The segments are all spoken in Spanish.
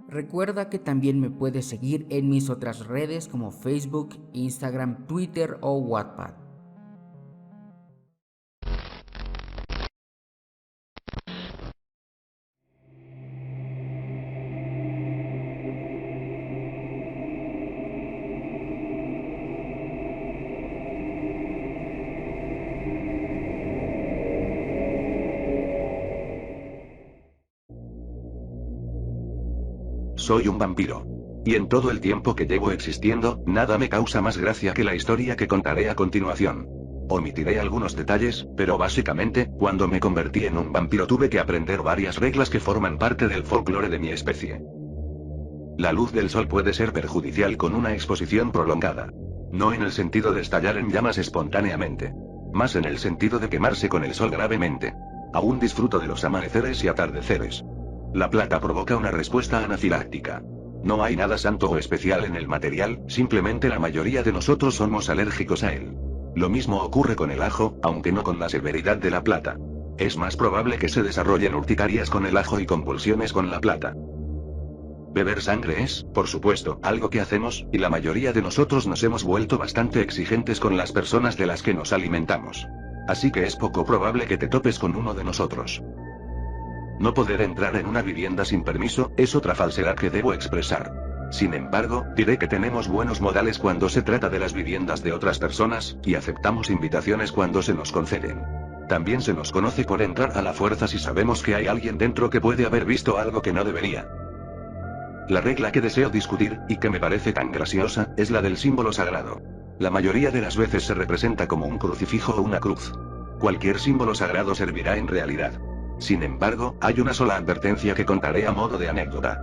Recuerda que también me puedes seguir en mis otras redes como Facebook, Instagram, Twitter o Wattpad. Soy un vampiro. Y en todo el tiempo que llevo existiendo, nada me causa más gracia que la historia que contaré a continuación. Omitiré algunos detalles, pero básicamente, cuando me convertí en un vampiro tuve que aprender varias reglas que forman parte del folclore de mi especie. La luz del sol puede ser perjudicial con una exposición prolongada. No en el sentido de estallar en llamas espontáneamente. Más en el sentido de quemarse con el sol gravemente. Aún disfruto de los amaneceres y atardeceres. La plata provoca una respuesta anafiláctica. No hay nada santo o especial en el material, simplemente la mayoría de nosotros somos alérgicos a él. Lo mismo ocurre con el ajo, aunque no con la severidad de la plata. Es más probable que se desarrollen urticarias con el ajo y convulsiones con la plata. Beber sangre es, por supuesto, algo que hacemos, y la mayoría de nosotros nos hemos vuelto bastante exigentes con las personas de las que nos alimentamos. Así que es poco probable que te topes con uno de nosotros. No poder entrar en una vivienda sin permiso, es otra falsedad que debo expresar. Sin embargo, diré que tenemos buenos modales cuando se trata de las viviendas de otras personas, y aceptamos invitaciones cuando se nos conceden. También se nos conoce por entrar a la fuerza si sabemos que hay alguien dentro que puede haber visto algo que no debería. La regla que deseo discutir, y que me parece tan graciosa, es la del símbolo sagrado. La mayoría de las veces se representa como un crucifijo o una cruz. Cualquier símbolo sagrado servirá en realidad. Sin embargo, hay una sola advertencia que contaré a modo de anécdota.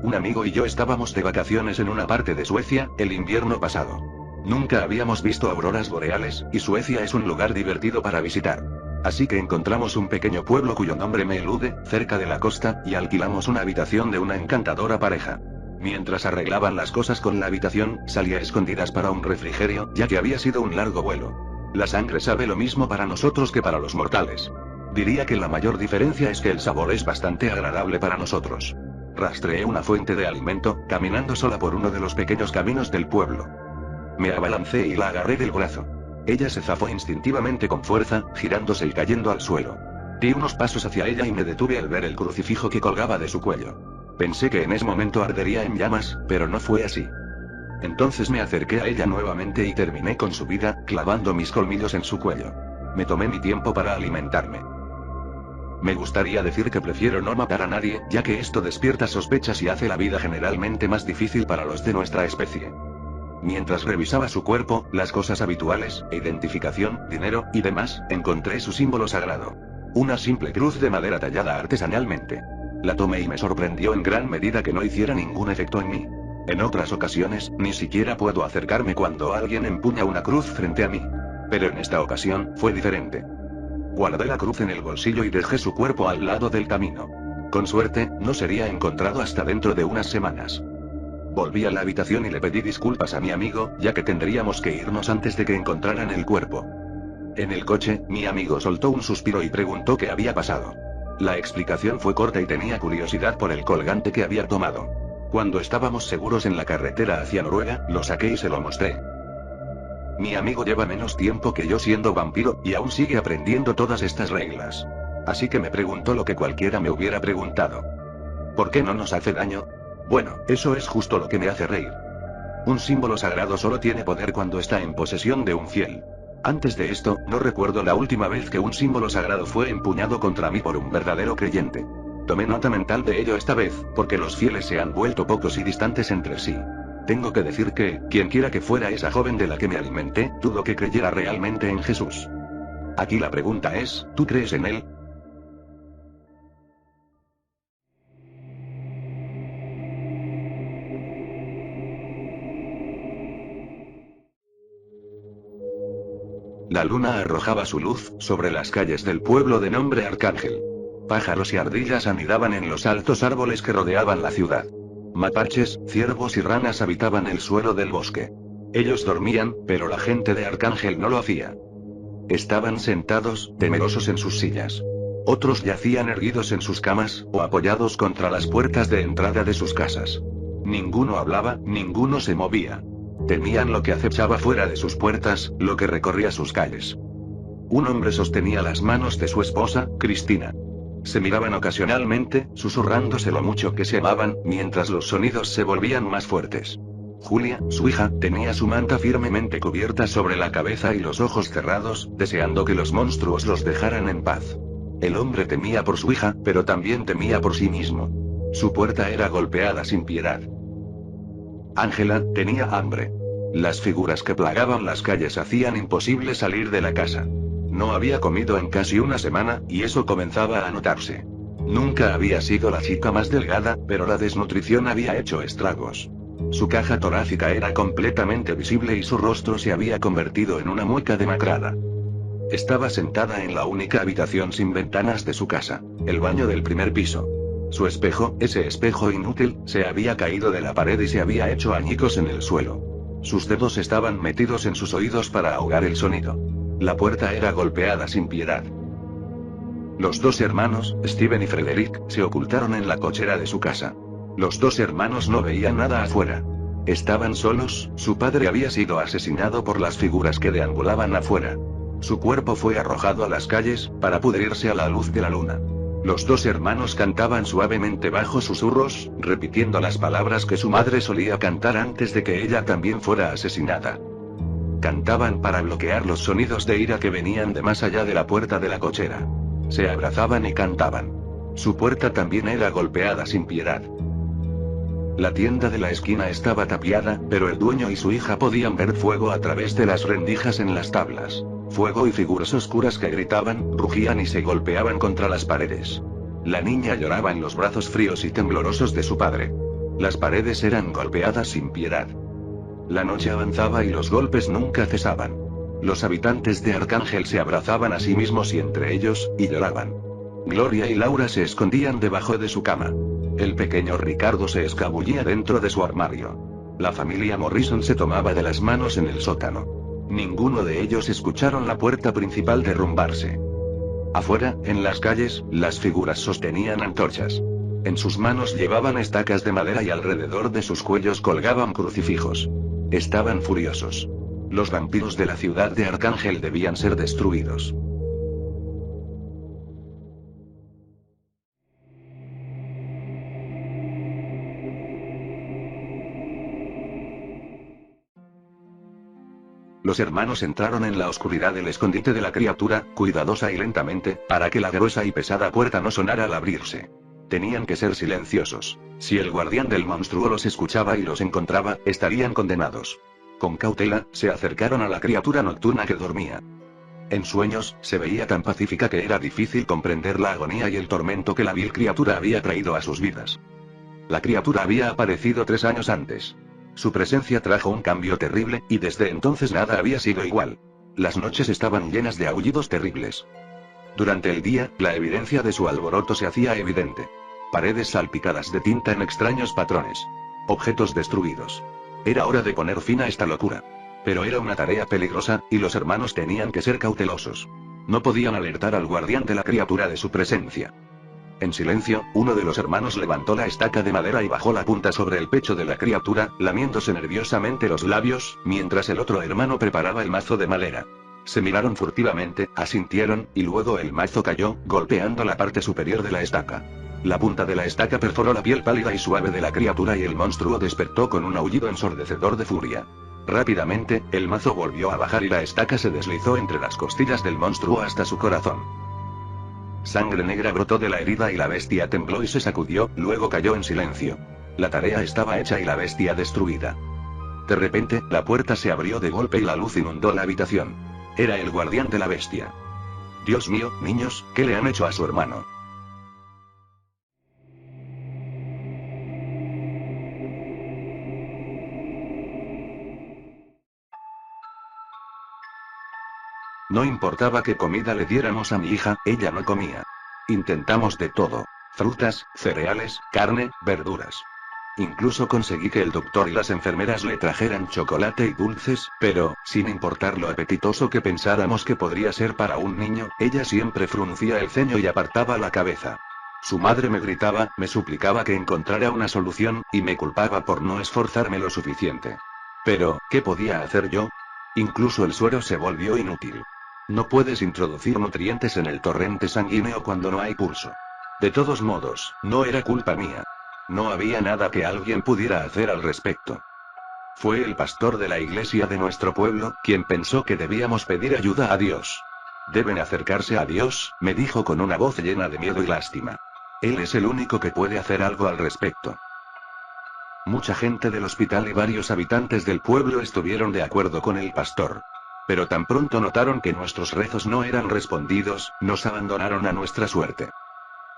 Un amigo y yo estábamos de vacaciones en una parte de Suecia, el invierno pasado. Nunca habíamos visto auroras boreales, y Suecia es un lugar divertido para visitar. Así que encontramos un pequeño pueblo cuyo nombre me elude, cerca de la costa, y alquilamos una habitación de una encantadora pareja. Mientras arreglaban las cosas con la habitación, salí a escondidas para un refrigerio, ya que había sido un largo vuelo. La sangre sabe lo mismo para nosotros que para los mortales. Diría que la mayor diferencia es que el sabor es bastante agradable para nosotros. Rastreé una fuente de alimento, caminando sola por uno de los pequeños caminos del pueblo. Me abalancé y la agarré del brazo. Ella se zafó instintivamente con fuerza, girándose y cayendo al suelo. Di unos pasos hacia ella y me detuve al ver el crucifijo que colgaba de su cuello. Pensé que en ese momento ardería en llamas, pero no fue así. Entonces me acerqué a ella nuevamente y terminé con su vida, clavando mis colmillos en su cuello. Me tomé mi tiempo para alimentarme. Me gustaría decir que prefiero no matar a nadie, ya que esto despierta sospechas y hace la vida generalmente más difícil para los de nuestra especie. Mientras revisaba su cuerpo, las cosas habituales, identificación, dinero, y demás, encontré su símbolo sagrado. Una simple cruz de madera tallada artesanalmente. La tomé y me sorprendió en gran medida que no hiciera ningún efecto en mí. En otras ocasiones, ni siquiera puedo acercarme cuando alguien empuña una cruz frente a mí. Pero en esta ocasión, fue diferente. Guardé la cruz en el bolsillo y dejé su cuerpo al lado del camino. Con suerte, no sería encontrado hasta dentro de unas semanas. Volví a la habitación y le pedí disculpas a mi amigo, ya que tendríamos que irnos antes de que encontraran el cuerpo. En el coche, mi amigo soltó un suspiro y preguntó qué había pasado. La explicación fue corta y tenía curiosidad por el colgante que había tomado. Cuando estábamos seguros en la carretera hacia Noruega, lo saqué y se lo mostré. Mi amigo lleva menos tiempo que yo siendo vampiro, y aún sigue aprendiendo todas estas reglas. Así que me preguntó lo que cualquiera me hubiera preguntado. ¿Por qué no nos hace daño? Bueno, eso es justo lo que me hace reír. Un símbolo sagrado solo tiene poder cuando está en posesión de un fiel. Antes de esto, no recuerdo la última vez que un símbolo sagrado fue empuñado contra mí por un verdadero creyente. Tomé nota mental de ello esta vez, porque los fieles se han vuelto pocos y distantes entre sí. Tengo que decir que, quienquiera que fuera esa joven de la que me alimenté, dudo que creyera realmente en Jesús. Aquí la pregunta es, ¿tú crees en él? La luna arrojaba su luz sobre las calles del pueblo de nombre Arcángel. Pájaros y ardillas anidaban en los altos árboles que rodeaban la ciudad. Mapaches, ciervos y ranas habitaban el suelo del bosque. Ellos dormían, pero la gente de Arcángel no lo hacía. Estaban sentados, temerosos en sus sillas. Otros yacían erguidos en sus camas, o apoyados contra las puertas de entrada de sus casas. Ninguno hablaba, ninguno se movía. Temían lo que acechaba fuera de sus puertas, lo que recorría sus calles. Un hombre sostenía las manos de su esposa, Cristina. Se miraban ocasionalmente, susurrándose lo mucho que se amaban, mientras los sonidos se volvían más fuertes. Julia, su hija, tenía su manta firmemente cubierta sobre la cabeza y los ojos cerrados, deseando que los monstruos los dejaran en paz. El hombre temía por su hija, pero también temía por sí mismo. Su puerta era golpeada sin piedad. Ángela tenía hambre. Las figuras que plagaban las calles hacían imposible salir de la casa. No había comido en casi una semana, y eso comenzaba a notarse. Nunca había sido la chica más delgada, pero la desnutrición había hecho estragos. Su caja torácica era completamente visible y su rostro se había convertido en una mueca demacrada. Estaba sentada en la única habitación sin ventanas de su casa, el baño del primer piso. Su espejo, ese espejo inútil, se había caído de la pared y se había hecho añicos en el suelo. Sus dedos estaban metidos en sus oídos para ahogar el sonido. La puerta era golpeada sin piedad. Los dos hermanos, Steven y Frederick, se ocultaron en la cochera de su casa. Los dos hermanos no veían nada afuera. Estaban solos, su padre había sido asesinado por las figuras que deambulaban afuera. Su cuerpo fue arrojado a las calles, para pudrirse a la luz de la luna. Los dos hermanos cantaban suavemente bajo susurros, repitiendo las palabras que su madre solía cantar antes de que ella también fuera asesinada. Cantaban para bloquear los sonidos de ira que venían de más allá de la puerta de la cochera. Se abrazaban y cantaban. Su puerta también era golpeada sin piedad. La tienda de la esquina estaba tapiada, pero el dueño y su hija podían ver fuego a través de las rendijas en las tablas. Fuego y figuras oscuras que gritaban, rugían y se golpeaban contra las paredes. La niña lloraba en los brazos fríos y temblorosos de su padre. Las paredes eran golpeadas sin piedad. La noche avanzaba y los golpes nunca cesaban. Los habitantes de Arcángel se abrazaban a sí mismos y entre ellos, y lloraban. Gloria y Laura se escondían debajo de su cama. El pequeño Ricardo se escabullía dentro de su armario. La familia Morrison se tomaba de las manos en el sótano. Ninguno de ellos escucharon la puerta principal derrumbarse. Afuera, en las calles, las figuras sostenían antorchas. En sus manos llevaban estacas de madera y alrededor de sus cuellos colgaban crucifijos. Estaban furiosos. Los vampiros de la ciudad de Arcángel debían ser destruidos. Los hermanos entraron en la oscuridad del escondite de la criatura, cuidadosa y lentamente, para que la gruesa y pesada puerta no sonara al abrirse. Tenían que ser silenciosos. Si el guardián del monstruo los escuchaba y los encontraba, estarían condenados. Con cautela, se acercaron a la criatura nocturna que dormía. En sueños, se veía tan pacífica que era difícil comprender la agonía y el tormento que la vil criatura había traído a sus vidas. La criatura había aparecido 3 años antes. Su presencia trajo un cambio terrible, y desde entonces nada había sido igual. Las noches estaban llenas de aullidos terribles. Durante el día, la evidencia de su alboroto se hacía evidente. Paredes salpicadas de tinta en extraños patrones. Objetos destruidos. Era hora de poner fin a esta locura. Pero era una tarea peligrosa, y los hermanos tenían que ser cautelosos. No podían alertar al guardián de la criatura de su presencia. En silencio, uno de los hermanos levantó la estaca de madera y bajó la punta sobre el pecho de la criatura, lamiéndose nerviosamente los labios, mientras el otro hermano preparaba el mazo de madera. Se miraron furtivamente, asintieron, y luego el mazo cayó, golpeando la parte superior de la estaca. La punta de la estaca perforó la piel pálida y suave de la criatura y el monstruo despertó con un aullido ensordecedor de furia. Rápidamente, el mazo volvió a bajar y la estaca se deslizó entre las costillas del monstruo hasta su corazón. Sangre negra brotó de la herida y la bestia tembló y se sacudió, luego cayó en silencio. La tarea estaba hecha y la bestia destruida. De repente, la puerta se abrió de golpe y la luz inundó la habitación. Era el guardián de la bestia. Dios mío, niños, ¿qué le han hecho a su hermano? No importaba qué comida le diéramos a mi hija, ella no comía. Intentamos de todo. Frutas, cereales, carne, verduras. Incluso conseguí que el doctor y las enfermeras le trajeran chocolate y dulces, pero, sin importar lo apetitoso que pensáramos que podría ser para un niño, ella siempre fruncía el ceño y apartaba la cabeza. Su madre me gritaba, me suplicaba que encontrara una solución, y me culpaba por no esforzarme lo suficiente. Pero, ¿qué podía hacer yo? Incluso el suero se volvió inútil. No puedes introducir nutrientes en el torrente sanguíneo cuando no hay pulso. De todos modos, no era culpa mía. No había nada que alguien pudiera hacer al respecto. Fue el pastor de la iglesia de nuestro pueblo, quien pensó que debíamos pedir ayuda a Dios. Deben acercarse a Dios, me dijo con una voz llena de miedo y lástima. Él es el único que puede hacer algo al respecto. Mucha gente del hospital y varios habitantes del pueblo estuvieron de acuerdo con el pastor. Pero tan pronto notaron que nuestros rezos no eran respondidos, nos abandonaron a nuestra suerte.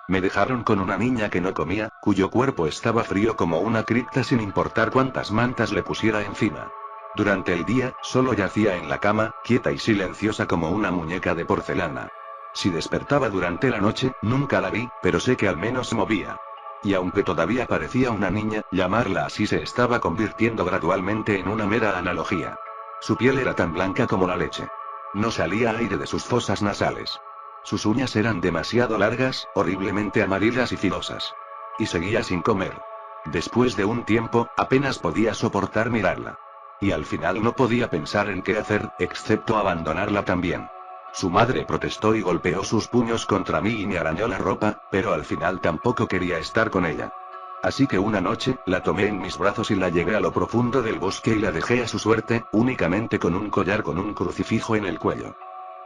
Me dejaron con una niña que no comía, cuyo cuerpo estaba frío como una cripta sin importar cuántas mantas le pusiera encima. Durante el día, solo yacía en la cama, quieta y silenciosa como una muñeca de porcelana. Si despertaba durante la noche, nunca la vi, pero sé que al menos se movía. Y aunque todavía parecía una niña, llamarla así se estaba convirtiendo gradualmente en una mera analogía. Su piel era tan blanca como la leche. No salía aire de sus fosas nasales. Sus uñas eran demasiado largas, horriblemente amarillas y filosas. Y seguía sin comer. Después de un tiempo, apenas podía soportar mirarla. Y al final no podía pensar en qué hacer, excepto abandonarla también. Su madre protestó y golpeó sus puños contra mí y me arañó la ropa, pero al final tampoco quería estar con ella. Así que una noche, la tomé en mis brazos y la llevé a lo profundo del bosque y la dejé a su suerte, únicamente con un collar con un crucifijo en el cuello.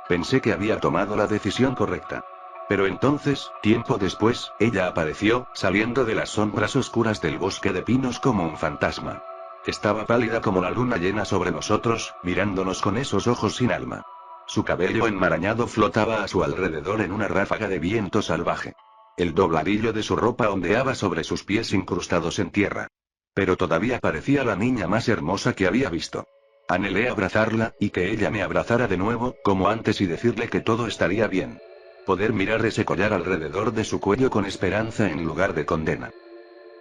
Pensé que había tomado la decisión correcta. Pero entonces, tiempo después, ella apareció, saliendo de las sombras oscuras del bosque de pinos como un fantasma. Estaba pálida como la luna llena sobre nosotros, mirándonos con esos ojos sin alma. Su cabello enmarañado flotaba a su alrededor en una ráfaga de viento salvaje. El dobladillo de su ropa ondeaba sobre sus pies incrustados en tierra. Pero todavía parecía la niña más hermosa que había visto. Anhelé abrazarla, y que ella me abrazara de nuevo, como antes, y decirle que todo estaría bien. Poder mirar ese collar alrededor de su cuello con esperanza en lugar de condena.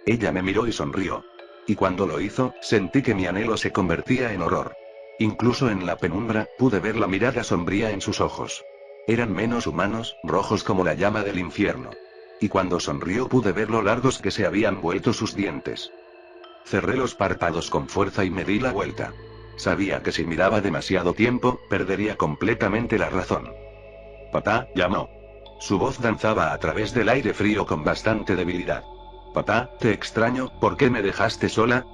Ella me miró y sonrió. Y cuando lo hizo, sentí que mi anhelo se convertía en horror. Incluso en la penumbra, pude ver la mirada sombría en sus ojos. Eran menos humanos, rojos como la llama del infierno. Y cuando sonrió pude ver lo largos que se habían vuelto sus dientes. Cerré los párpados con fuerza y me di la vuelta. Sabía que si miraba demasiado tiempo, perdería completamente la razón. Papá, llamó. Su voz danzaba a través del aire frío con bastante debilidad. Papá, te extraño, ¿por qué me dejaste sola?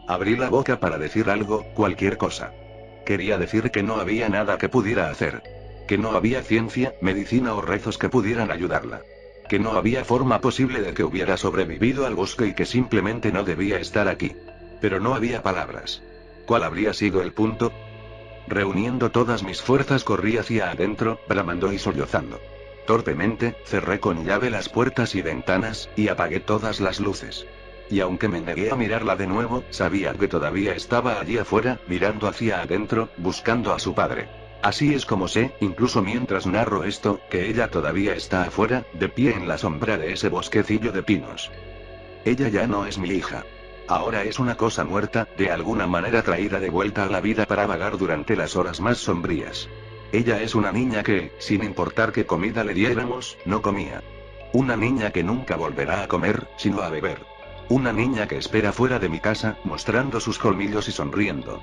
Abrí la boca para decir algo, cualquier cosa. Quería decir que no había nada que pudiera hacer. Que no había ciencia, medicina o rezos que pudieran ayudarla. Que no había forma posible de que hubiera sobrevivido al bosque y que simplemente no debía estar aquí. Pero no había palabras. ¿Cuál habría sido el punto? Reuniendo todas mis fuerzas corrí hacia adentro, bramando y sollozando. Torpemente, cerré con llave las puertas y ventanas, y apagué todas las luces. Y aunque me negué a mirarla de nuevo, sabía que todavía estaba allí afuera, mirando hacia adentro, buscando a su padre. Así es como sé, incluso mientras narro esto, que ella todavía está afuera, de pie en la sombra de ese bosquecillo de pinos. Ella ya no es mi hija. Ahora es una cosa muerta, de alguna manera traída de vuelta a la vida para vagar durante las horas más sombrías. Ella es una niña que, sin importar qué comida le diéramos, no comía. Una niña que nunca volverá a comer, sino a beber. Una niña que espera fuera de mi casa, mostrando sus colmillos y sonriendo.